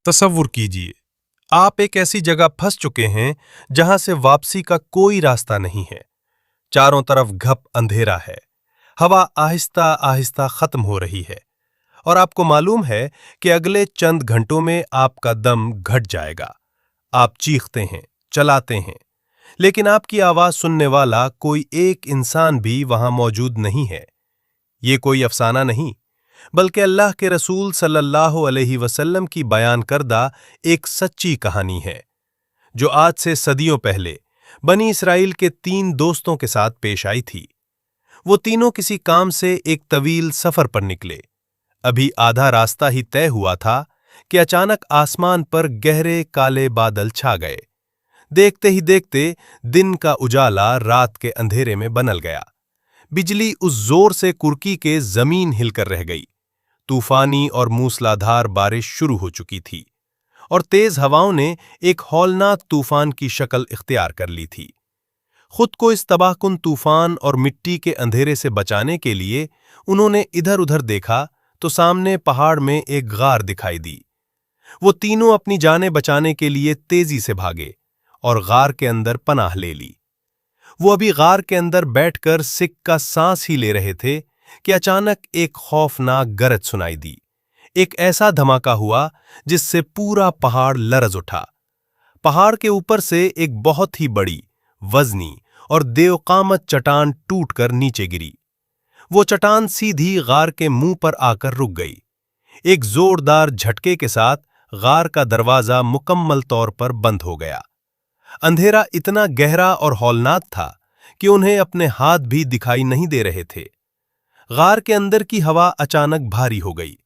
तसव्वुर कीजिए, आप एक ऐसी जगह फंस चुके हैं जहां से वापसी का कोई रास्ता नहीं है। चारों तरफ घप अंधेरा है, हवा आहिस्ता आहिस्ता खत्म हो रही है और आपको मालूम है कि अगले चंद घंटों में आपका दम घट जाएगा। आप चीखते हैं, चलाते हैं, लेकिन आपकी आवाज सुनने वाला कोई एक इंसान भी वहां मौजूद नहीं है। ये कोई अफसाना नहीं, बल्कि अल्लाह के रसूल सल्लल्लाहु अलैहि वसल्लम की बयान करदा एक सच्ची कहानी है, जो आज से सदियों पहले बनी इसराइल के 3 दोस्तों के साथ पेश आई थी। वो तीनों किसी काम से एक तवील सफर पर निकले। अभी आधा रास्ता ही तय हुआ था कि अचानक आसमान पर गहरे काले बादल छा गए। देखते ही देखते दिन का उजाला रात के अंधेरे में बदल गया। बिजली उस जोर से कुर्की के जमीन हिलकर रह गई। तूफानी और मूसलाधार बारिश शुरू हो चुकी थी और तेज हवाओं ने एक हौलनाक तूफान की शक्ल इख्तियार कर ली थी। खुद को इस तबाहकुन तूफान और मिट्टी के अंधेरे से बचाने के लिए उन्होंने इधर उधर देखा तो सामने पहाड़ में एक गार दिखाई दी। वो तीनों अपनी जानें बचाने के लिए तेजी से भागे और गार के अंदर पनाह ले ली। वो अभी गार के अंदर बैठकर सिक का सांस ही ले रहे थे कि अचानक एक खौफनाक गरज सुनाई दी। एक ऐसा धमाका हुआ जिससे पूरा पहाड़ लरज उठा। पहाड़ के ऊपर से एक बहुत ही बड़ी, वजनी और देवकामत चट्टान टूटकर नीचे गिरी। वो चट्टान सीधी गार के मुंह पर आकर रुक गई। एक जोरदार झटके के साथ गार का दरवाजा मुकम्मल तौर पर बंद हो गया। अंधेरा इतना गहरा और हौलनाक था कि उन्हें अपने हाथ भी दिखाई नहीं दे रहे थे। गार के अंदर की हवा अचानक भारी हो गई।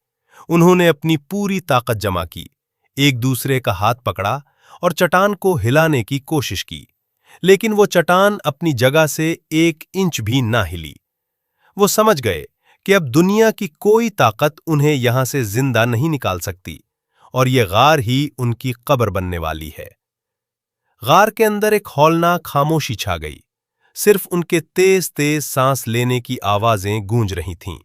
उन्होंने अपनी पूरी ताकत जमा की, एक दूसरे का हाथ पकड़ा और चट्टान को हिलाने की कोशिश की, लेकिन वो चट्टान अपनी जगह से 1 इंच भी ना हिली। वो समझ गए कि अब दुनिया की कोई ताकत उन्हें यहां से जिंदा नहीं निकाल सकती और ये गार ही उनकी कब्र बनने वाली है। गार के अंदर एक हौलनाक खामोशी छा गई। सिर्फ उनके तेज तेज सांस लेने की आवाजें गूंज रही थीं।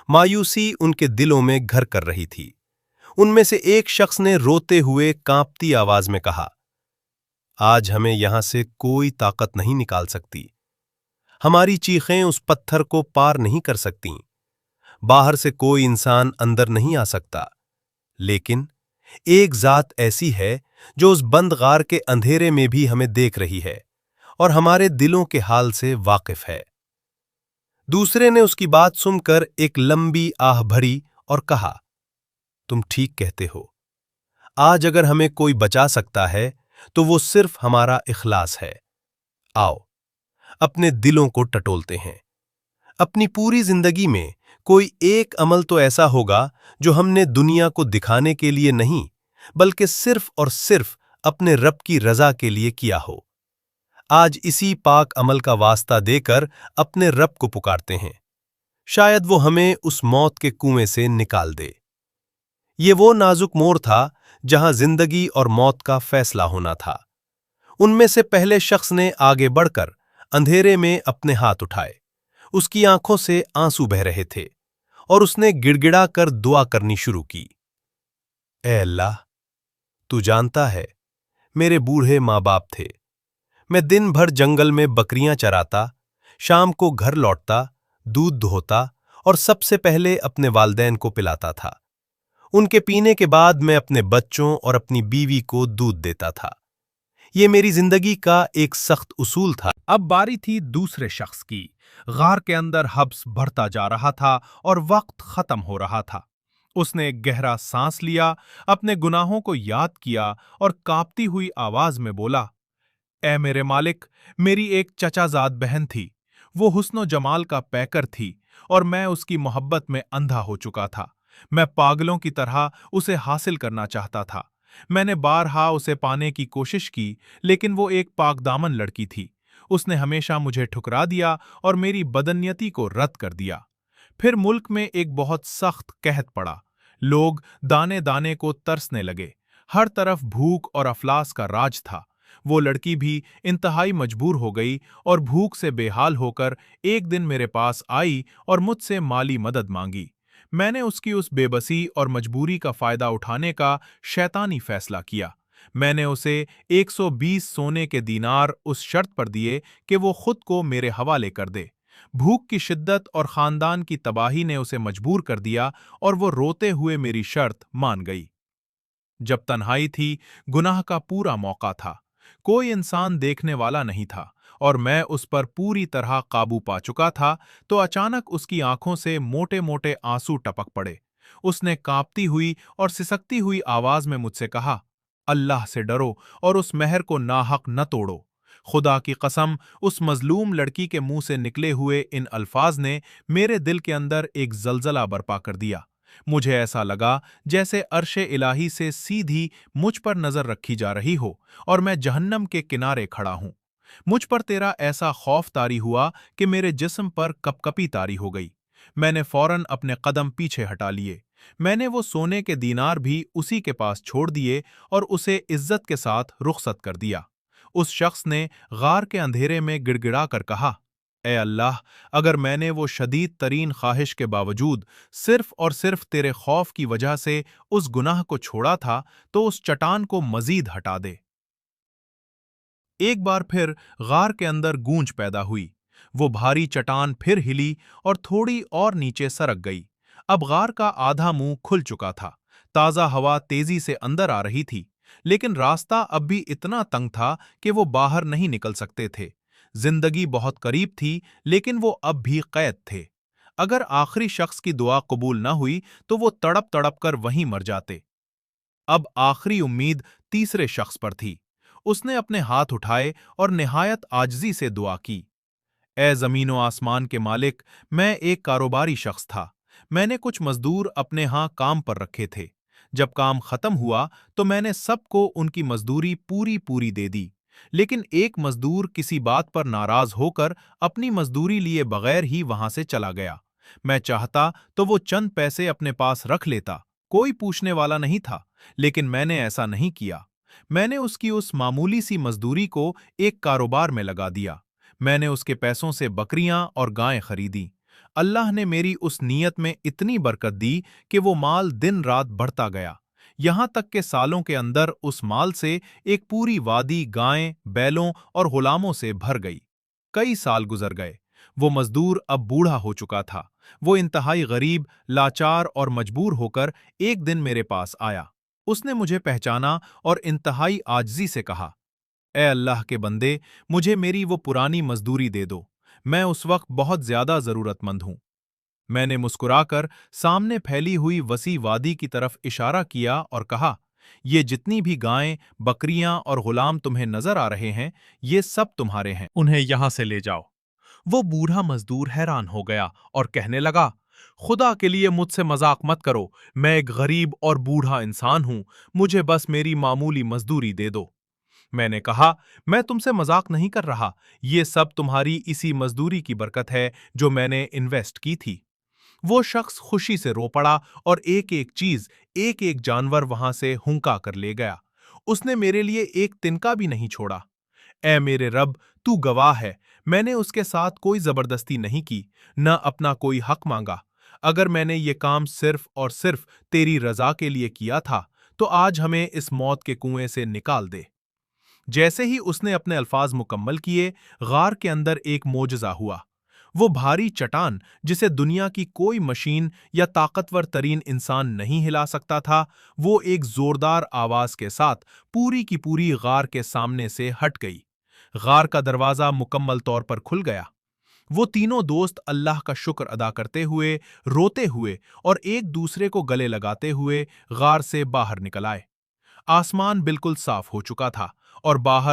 मायूसी उनके दिलों में घर कर रही थी। उनमें से एक शख्स ने रोते हुए कांपती आवाज में कहा, आज हमें यहां से कोई ताकत नहीं निकाल सकती। हमारी चीखें उस पत्थर को पार नहीं कर सकती। बाहर से कोई इंसान अंदर नहीं आ सकता, लेकिन एक जात ऐसी है जो उस बंद गार के अंधेरे में भी हमें देख रही है और हमारे दिलों के हाल से वाकिफ है। दूसरे ने उसकी बात सुनकर एक लंबी आह भरी और कहा, तुम ठीक कहते हो। आज अगर हमें कोई बचा सकता है तो वो सिर्फ हमारा इखलास है। आओ अपने दिलों को टटोलते हैं। अपनी पूरी जिंदगी में कोई एक अमल तो ऐसा होगा जो हमने दुनिया को दिखाने के लिए नहीं, बल्कि सिर्फ और सिर्फ अपने रब की रजा के लिए किया हो। आज इसी पाक अमल का वास्ता देकर अपने रब को पुकारते हैं। शायद वो हमें उस मौत के कुएं से निकाल दे। ये वो नाजुक मोड़ था जहां जिंदगी और मौत का फैसला होना था। उनमें से पहले शख्स ने आगे बढ़कर अंधेरे में अपने हाथ उठाए। उसकी आंखों से आंसू बह रहे थे और उसने गिड़गिड़ा कर दुआ करनी शुरू की। ए अल्लाह, तू जानता है, मेरे बूढ़े माँ बाप थे। मैं दिन भर जंगल में बकरियां चराता, शाम को घर लौटता, दूध धोता और सबसे पहले अपने वालदैन को पिलाता था। उनके पीने के बाद मैं अपने बच्चों और अपनी बीवी को दूध देता था। ये मेरी जिंदगी का एक सख्त उसूल था। अब बारी थी दूसरे शख्स की। गार के अंदर हब्स बढ़ता जा रहा था और वक्त खत्म हो रहा था। उसने एक गहरा सांस लिया, अपने गुनाहों को याद किया और कांपती हुई आवाज में बोला, ऐ मेरे मालिक, मेरी एक चचाजाद बहन थी। वो हुस्नो जमाल का पैकर थी और मैं उसकी मोहब्बत में अंधा हो चुका था। मैं पागलों की तरह उसे हासिल करना चाहता था। मैंने बारहा उसे पाने की कोशिश की, लेकिन वो एक पाकदामन लड़की थी। उसने हमेशा मुझे ठुकरा दिया और मेरी बदनीयती को रद्द कर दिया। फिर मुल्क में एक बहुत सख्त कहत पड़ा। लोग दाने दाने को तरसने लगे। हर तरफ भूख और अफलास का राज था। वो लड़की भी इंतहाई मजबूर हो गई और भूख से बेहाल होकर एक दिन मेरे पास आई और मुझसे माली मदद मांगी। मैंने उसकी उस बेबसी और मजबूरी का फायदा उठाने का शैतानी फैसला किया। मैंने उसे 120 सोने के दीनार उस शर्त पर दिए कि वो खुद को मेरे हवाले कर दे। भूख की शिद्दत और खानदान की तबाही ने उसे मजबूर कर दिया और वो रोते हुए मेरी शर्त मान गई। जब तन्हाई थी, गुनाह का पूरा मौका था, कोई इंसान देखने वाला नहीं था और मैं उस पर पूरी तरह काबू पा चुका था, तो अचानक उसकी आंखों से मोटे-मोटे आंसू टपक पड़े। उसने कांपती हुई और सिसकती हुई आवाज में मुझसे कहा, अल्लाह से डरो और उस मेहर को नाहक न तोड़ो। खुदा की कसम, उस मजलूम लड़की के मुंह से निकले हुए इन अल्फाज ने मेरे दिल के अंदर एक जलजला बर्पा कर दिया। मुझे ऐसा लगा जैसे अर्शे इलाही से सीधी मुझ पर नजर रखी जा रही हो और मैं जहन्नम के किनारे खड़ा हूं। मुझ पर तेरा ऐसा खौफ तारी हुआ कि मेरे जिस्म पर कपकपी तारी हो गई। मैंने फौरन अपने कदम पीछे हटा लिए। मैंने वो सोने के दीनार भी उसी के पास छोड़ दिए और उसे इज्जत के साथ रुखसत कर दिया। उस शख्स ने गार के अंधेरे में गिड़गिड़ा कर कहा, ए अल्लाह, अगर मैंने वो शदीद तरीन ख्वाहिश के बावजूद सिर्फ और सिर्फ तेरे खौफ की वजह से उस गुनाह को छोड़ा था, तो उस चट्टान को मजीद हटा दे। एक बार फिर गार के अंदर गूंज पैदा हुई। वो भारी चट्टान फिर हिली और थोड़ी और नीचे सरक गई। अब गार का आधा मुंह खुल चुका था। ताजा हवा तेजी से अंदर आ रही थी, लेकिन रास्ता अब भी इतना तंग था कि वो बाहर नहीं निकल सकते थे। जिंदगी बहुत करीब थी, लेकिन वो अब भी कैद थे। अगर आखिरी शख्स की दुआ कबूल न हुई तो वो तड़प तड़प कर वहीं मर जाते। अब आखिरी उम्मीद तीसरे शख्स पर थी। उसने अपने हाथ उठाए और निहायत आजिज़ी से दुआ की। ए ज़मीन व आसमान के मालिक, मैं एक कारोबारी शख्स था। मैंने कुछ मजदूर अपने यहाँ काम पर रखे थे। जब काम खत्म हुआ तो मैंने सबको उनकी मजदूरी पूरी पूरी दे दी। लेकिन एक मजदूर किसी बात पर नाराज होकर अपनी मजदूरी लिए बगैर ही वहां से चला गया। मैं चाहता तो वो चंद पैसे अपने पास रख लेता, कोई पूछने वाला नहीं था, लेकिन मैंने ऐसा नहीं किया। मैंने उसकी उस मामूली सी मजदूरी को एक कारोबार में लगा दिया। मैंने उसके पैसों से बकरियां और गायें खरीदी। अल्लाह ने मेरी उस नीयत में इतनी बरकत दी कि वो माल दिन रात बढ़ता गया। यहां तक के सालों के अंदर उस माल से एक पूरी वादी गायें, बैलों और गुलामों से भर गई। कई साल गुजर गए। वो मजदूर अब बूढ़ा हो चुका था। वो इंतहाई गरीब, लाचार और मजबूर होकर एक दिन मेरे पास आया। उसने मुझे पहचाना और इंतहाई आजिज़ी से कहा, ए अल्लाह के बंदे, मुझे मेरी वो पुरानी मजदूरी दे दो। मैं उस वक्त बहुत ज्यादा जरूरतमंद हूं। मैंने मुस्कुराकर सामने फैली हुई वसी वादी की तरफ इशारा किया और कहा, ये जितनी भी गायें, बकरियां और गुलाम तुम्हें नजर आ रहे हैं, ये सब तुम्हारे हैं, उन्हें यहां से ले जाओ। वो बूढ़ा मजदूर हैरान हो गया और कहने लगा, खुदा के लिए मुझसे मजाक मत करो, मैं एक गरीब और बूढ़ा इंसान हूं, मुझे बस मेरी मामूली मजदूरी दे दो। मैंने कहा, मैं तुमसे मजाक नहीं कर रहा, ये सब तुम्हारी इसी मजदूरी की बरकत है जो मैंने इन्वेस्ट की थी। वो शख्स खुशी से रो पड़ा और एक एक चीज, एक एक जानवर वहां से हुंका कर ले गया। उसने मेरे लिए एक तिनका भी नहीं छोड़ा। ऐ मेरे रब, तू गवाह है, मैंने उसके साथ कोई जबरदस्ती नहीं की, न अपना कोई हक मांगा। अगर मैंने ये काम सिर्फ और सिर्फ तेरी रजा के लिए किया था, तो आज हमें इस मौत के कुएं से निकाल दे। जैसे ही उसने अपने अल्फाज मुकम्मल किए, गार के अंदर एक मोजज़ा हुआ। वो भारी चट्टान, जिसे दुनिया की कोई मशीन या ताकतवर तरीन इंसान नहीं हिला सकता था, वो एक जोरदार आवाज के साथ पूरी की पूरी गार के सामने से हट गई। गार का दरवाजा मुकम्मल तौर पर खुल गया। वो तीनों दोस्त अल्लाह का शुक्र अदा करते हुए, रोते हुए और एक दूसरे को गले लगाते हुए गार से बाहर निकल आए। आसमान बिल्कुल साफ हो चुका था और बाहर